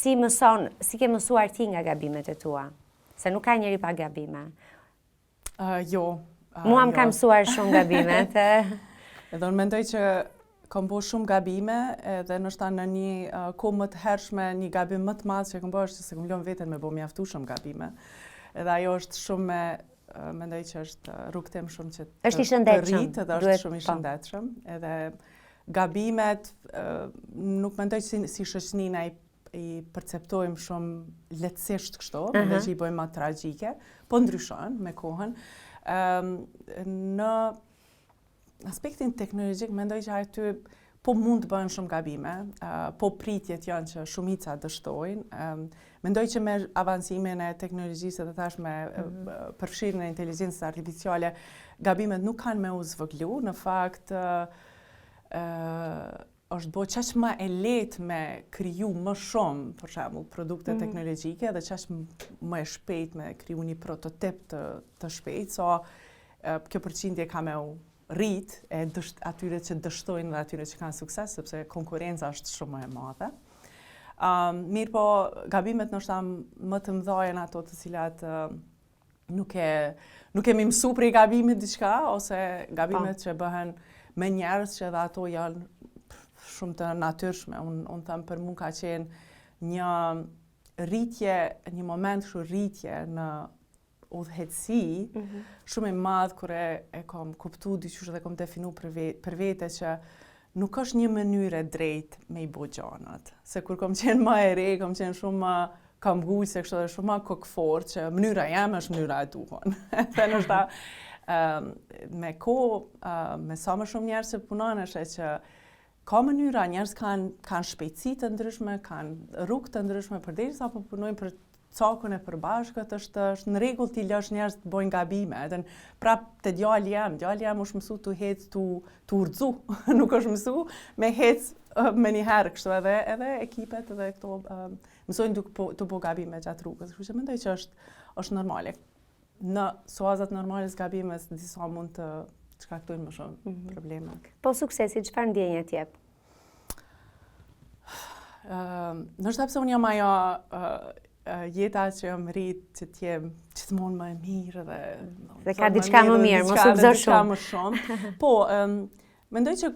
si ke mësuar ti nga gabimet e tua? Se nuk ka njeri pa gabime. Jo. Mua më ka mësuar shumë gabimet. Edhe unë mendoj që kam bo shumë gabime edhe nështë në një kohë më të hershme një gabim më të madh që kam bo është që se kam lënë veten me bo mjaftu shumë gabime. Edhe ajo është shumë mendoj që është rrugtim shumë që është I shëndetshëm. Rrit edhe është shumë I shëndetshëm. Edhe gabimet nuk mendoj që si shoqëni na I perceptojmë shumë lehtësisht kështu, dhe që I bëjmë më tragjike, po ndryshon me kohën. Në aspektin teknologjik mendoj që aty po mund të bëhen shumë gabime, po pritjet janë që shumica dështojnë. Mendoj që me avancimin e teknologjisë dhe tash me përfshirjen e inteligjencës artificiale, gabimet nuk kanë me u zvoglu, në fakt është bo qaq më e lehtë me kriju më shumë, për shembull, produkte teknologjike dhe qaq më e shpejt me kriju një prototip të shpejt, kjo përqindje ka me u rrit atyre që dështojnë dhe atyre që kanë sukses, sepse konkurenca është shumë më e madhe. Mirë po, gabimet ndoshta më të mëdha janë ato të cilat nuk kemi mësu prej gabimit diçka, ose gabimet që bëhen me njerëz që edhe ato janë shumë të natyrshme. Unë them për mua ka qenë një rritje, një moment kështu rritje në udhëheci shumë e madh kur e kam kuptuar diçka dhe kam definu për vete që nuk është një mënyrë e drejtë me I bo gjanat. Se kur kam qenë më e re, kam qenë shumë kam gujse kështu dhe shumë më kokfort që mënyra jam është mënyra e duhur. Dhe ndoshta me kohë, me sa më shumë njerëz që punojnë është që ka mënyra, njerëz kanë shpejtësi të ndryshme, kanë rrugë të ndryshme përderisa po punojnë për cakun e përbashkët, është në rregull ti lësh njerëz të bëjnë gabime. Edhe prap te djali jam është mësu të hec tu urxu, nuk është mësu me hec me një herë kështu edhe ekipet edhe këto mësojnë të bëjnë gabime gjatë rrugës. Kështu që mendoj që është normale. Në suazat normale të gabimes disa mund të shkaktojnë më shumë probleme. Po suksesi, çfarë ndjenje t'jep? Ndoshta pse unë jam ajo jeta që jam rrit që t'jem gjithmonë më e mirë dhe ka diçka më mirë, mos u gëzo shumë. Po, mendoj që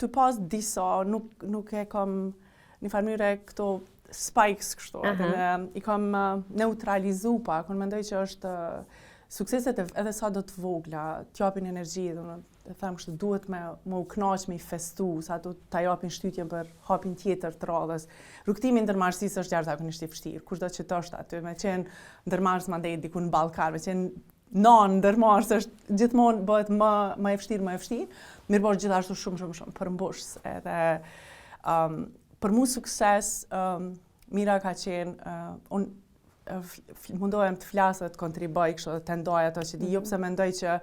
të pas disa nuk e kam një farë mënyrë këto spikes kështu, I kam neutralizu pak, unë mendoj që është sukseset edhe sa do të vogla, t'japin energji, dhe them kështu duhet me u kënaq me I festu, sa do t'a japin shtytje për hapin tjetër të radhës. Rrugtimi I ndërmarrësisë është jashtëzakonisht I vështirë. Kushdo që të është aty, me qenë ndërmarrës mandej diku në Ballkan, me qenë non ndërmarrës është gjithmonë bëhet më e vështirë. Mirëpo gjithashtu shumë përmbushës. Edhe për mua sukses mira ka qenë unë mundohem të flasë, të kontriboj kështu, të ndoj ato që di, jo pse mendoj që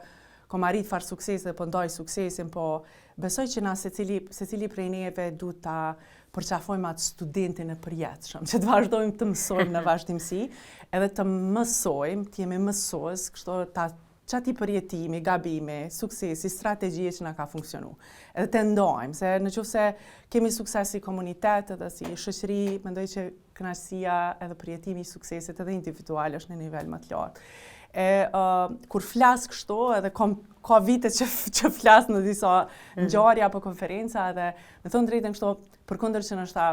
kom arrit farë suksese dhe po ndoj suksesin, po besoj që na secili prej neve duhet ta përqafojmë atë studentin e përjetshëm, që të vazhdojmë të mësojmë në vazhdimsi, edhe të mësojmë, të jemi mësues, kështu qati përjetimi, gabime, suksesi, strategjie që na ka funksionu. Edhe të ndojmë, se në qoftë se kemi sukses si komunitet edhe si shoqëri, mendoj që kënaqësia edhe përjetimi i suksesit edhe individual është në nivel më të lartë. Kur flas kështu, edhe ka vite që flas në disa ngjarje apo konferenca, edhe me thonë drejtën kështu, përkundër që nështë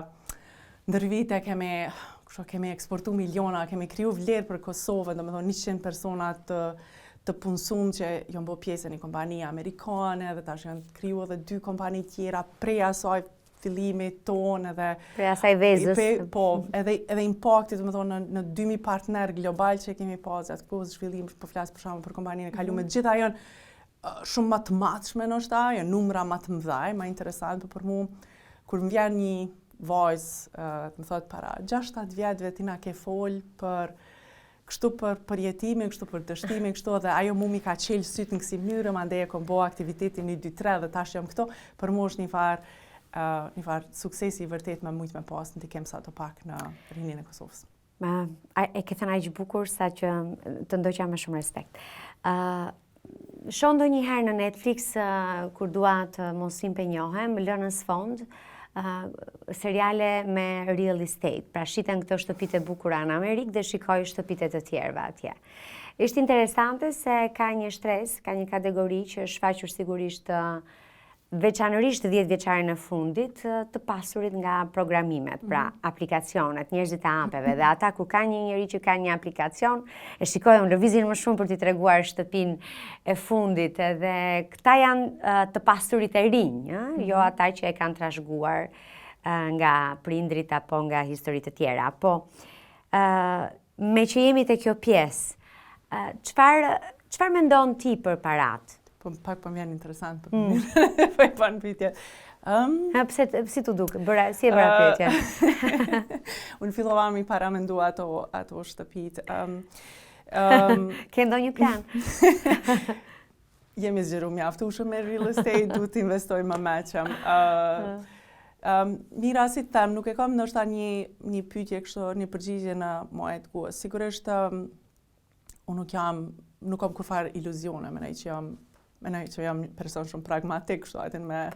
ndër vite kemi eksportu miliona, kemi kriju vlerë për Kosovën, do me thonë 100 persona të punësum që janë bërë pjesë e një kompani amerikane, dhe tash janë kriju edhe 2 kompani tjera prej asaj fillimit tonë edhe prej asaj vezës. Po, edhe impakti, do me thonë, në 2000 partner global që kemi pas atë kohë zhvillim, po flas për shembull për kompaninë e kaluar, gjitha janë shumë më të matshme ndoshta, janë numra më të mëdha, më interesante për mua kur më vjen një vajzë, më thot para 6-7 vjetëve ti na ke fol për kështu për përjetimin, kështu për dështimin, kështu dhe ajo mu mi ka qelë sytë në kësi mënyrë, mandej e kom bo aktivitetin 1-2-3 dhe tash jam këto, për mu është një farë suksesi i vërtet me mujtë me pas në t'i kem sa të pak në rinin e Kosovës. E ke thënë aq bukur sa që të ndoqa me shumë respekt. Shoh ndonjëherë në Netflix kur dua të mos impenjohem, lënës fond, seriale me real estate, pra shiten këto shtëpitë e bukura në Amerikë dhe shikoj shtëpitë të tjerëve atje. Ishte interesante se ka një shtresë, ka një kategori që është shfaqur sigurisht veçanërisht 10 vjeçarin e fundit të pasurit nga programimet, pra aplikacionet, njerëzit e apeve, dhe ata kur ka një njeri që ka një aplikacion, e shikojmë lëvizin më shumë për t'i treguar shtëpinë e fundit, edhe këta janë të pasurit e rinj, jo ata që e kanë trashëguar nga prindrit apo nga historitë të tjera. Po, me që jemi te kjo pjesë, çfarë mendon ti për paratë? Po pak po më janë interesant për mirë. Po e pan pyetje. Si t'u duk? Si e bëra pyetje? Unë fillova mi paramendu ato shtëpit. Ke ndonjë plan? Jemi zgjeru mjaftueshëm me real estate, duhet të investoj më meqëm. Mira, si të them, nuk e kam ndoshta një pyetje kështu, një përgjigje në muajt kohës. Sigurisht, unë nuk kam kurfar iluzione, menoj që jam person shumë pragmatik, kështu atin me...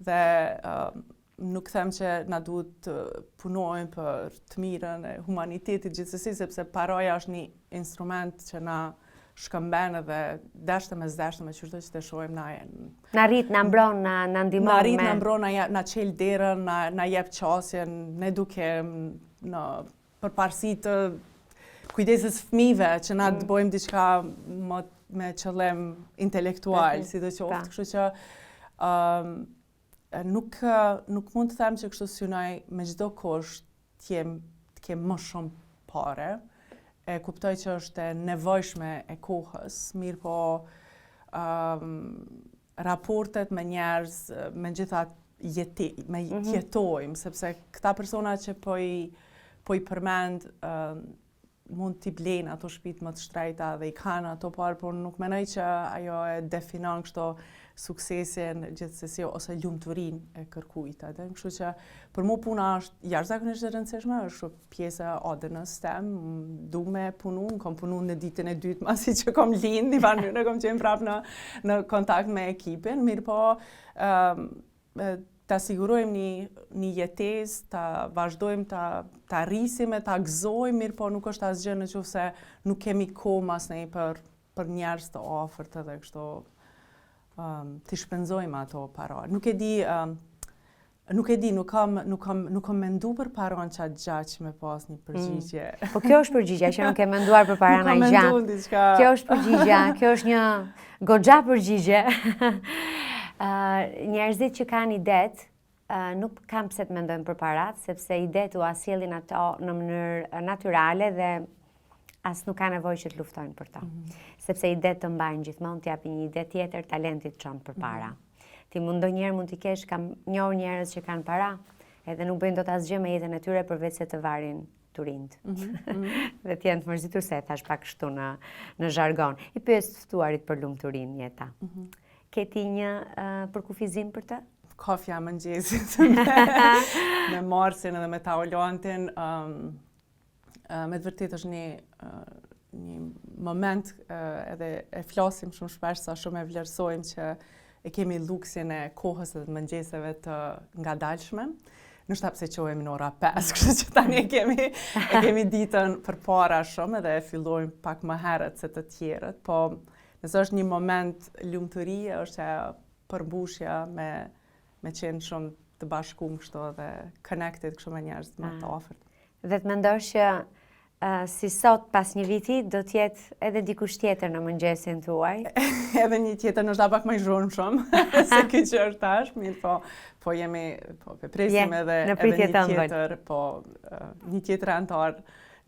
Dhe nuk them që na duhet të punojmë për të mirën e humanitetit gjithsesi, sepse paraja është një instrument që na shkëmben edhe dashte me çdo që të shohim na na rrit, na mbron, na ndihmon. Na rrit, na mbron, na çel derën, na jep qasjen, ne dukem në përparësi të kujdeses fëmijëve që na të bëjmë diçka me qëllim intelektual, sidoqoftë, kështu që nuk mund të them që kështu synoj me çdo kusht të kem më shumë pare. E kuptoj që është e nevojshme e kohës, mirë po raportet me njerëz, me gjithat jetojmë, sepse këta persona që po i përmend mund t'i blejnë ato shtëpitë më të shtrejta dhe i kanë ato parë, por nuk menoj që ajo e definon kështu suksesin gjithsesi ose lumturinë e kërkujt. Kështu që për mua puna është jashtëzakonisht e rëndësishme, është pjesë e ADN-s tem, du me punu, kam punu në ditën e dytë masi që kam lind, një mënyrë kam qenë prapë në kontakt me ekipin, mirë po ta sigurojmë një jetesë, ta vazhdojmë ta rrisim e ta gëzojmë, mirë po nuk është asgjë nëse nuk kemi kohë asnjë për njerëz të afërt edhe kështu të shpenzojmë ato para. Nuk kam mendu për paron qatë gjatë që me pas një përgjigje. Po kjo është përgjigja, që nuk e menduar për para në gjatë. Kjo është përgjigja, kjo është një goxha përgjigje. Njerëzit që kanë idet, nuk kam pse të mendojmë për parat, sepse idet u asjellin ato në mënyrë natyrale dhe as nuk ka nevojë që të luftojnë për to. Sepse idet të mbajnë gjithmonë, t'japi një ide tjetër, talentit çon përpara. Ti ndonjëherë mund t'i kesh, kam njohur njerëz që kanë para, edhe nuk bëjnë dot asgjë me jetën e tyre përveç se të varin Turind. Dhe t'jenë të mërzitur se thash pak kështu në zhargon. I pyes të ftuarit për lumëturin jeta. Keti një përkufizim për të? Kofja mëngjesit me Marsin edhe me Taolantin. Me të vërtet është një moment edhe e flasim shumë shpesh sa shumë e vlerësojmë që e kemi luksin e kohës dhe të mëngjeseve të ngadalshme. Nështë pse qohemi në ora 5, kështu që tani e kemi ditën përpara shumë edhe e fillojmë pak më herët se të tjerët, po nëse është një moment lumturie, është përmbushja me qenë shumë të bashkuar kështu dhe connected kështu me njerëz më të afërt. Dhe të mendosh që si sot pas një viti do t'jetë edhe dikush tjetër në mëngjesin tuaj? Edhe një tjetër nështë pak më i zhurmë shumë se ky që është tash, mirë po jemi presim edhe një tjetër, një tjetër antar,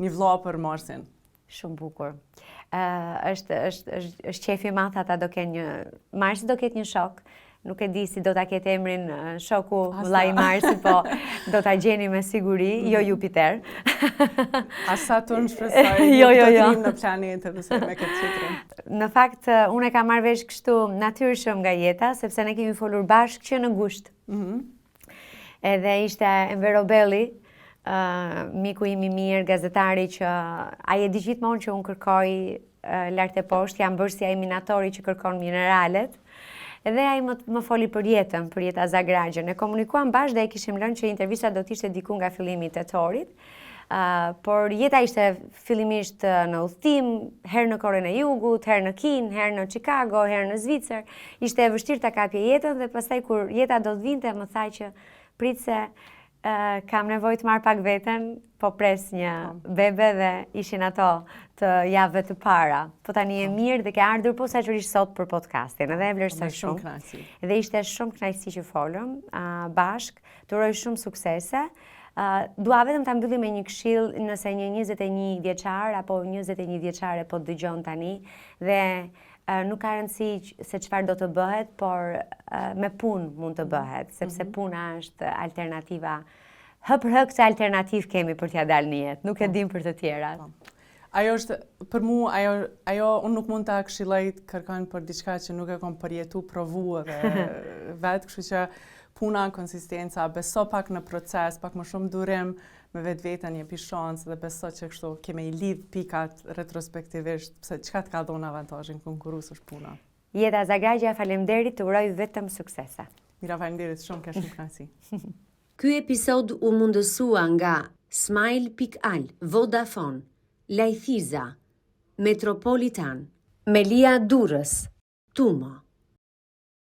një vlla për Marsin. Shumë bukur. Është qefi i madh, ata do kenë Marsi do ketë një shok. Nuk e di si do ta ketë emrin shoku vllai Marsi, po do ta gjeni me siguri, jo Jupiter. Saturn shpresoj, jo në planetet ose me këtë çetrin. Në fakt, unë e kam marrë vesh kështu natyrshëm nga jeta, sepse ne kemi folur bashkë që në gusht. Edhe ishte Enver Obelli, miku im i mirë, gazetari që ai e di gjithmonë që unë kërkoj lart e poshtë, jam bërë si ai minatori që kërkon mineralet. Edhe ai më foli për jetën, për jeta Zagragje. Ne komunikuam bashkë dhe e kishim lënë që intervista do t'ishte diku nga fillimi i tetorit. Por jeta ishte fillimisht në udhtim, herë në Korenë e Jugut, herë në Kinë, herë në Chicago, herë në Zvicër. Ishte e vështirë ta kapje jetën dhe pastaj kur jeta do të vinte më tha që prit se kam nevojë të marr pak veten, po pres një bebe dhe ishin ato të javëve të para. Po tani e mirë dhe ke ardhur posaçërisht sot për podcastin, edhe e vlerësoj shumë. Dhe ishte shumë kënaqësi që folëm bashk. Të uroj shumë suksese. Dua vetëm ta mbyllim me një këshill, nëse një 21 vjeçar apo 21 vjeçare po dëgjon tani dhe nuk ka rëndësi se çfarë do të bëhet, por me punë mund të bëhet, sepse puna është alternativa. Hë për hë këtë alternativë kemi për t'ja dalë në jetë, nuk e dim për të tjerat. Ajo është, për mua, ajo unë nuk mund ta këshilloj të kërkojnë për diçka që nuk e kam përjetu, provu dhe vetë, kështu që puna, konsistenca, beso pak në proces, pak më shumë durim me vetveten, jepi shansë dhe beso që kështu kemi i lidh pikat retrospektivisht, pse çka të ka dhënë avantazhin konkurrues është puna. Jeta Zagragja, faleminderit, të uroj vetëm suksese. Mira, faleminderit shumë, ka shumë kënaqësi. Ky episod u mundësua nga Smile.al, Vodafone, Lajthiza, Metropolitan, Melia Durrës, Tumo.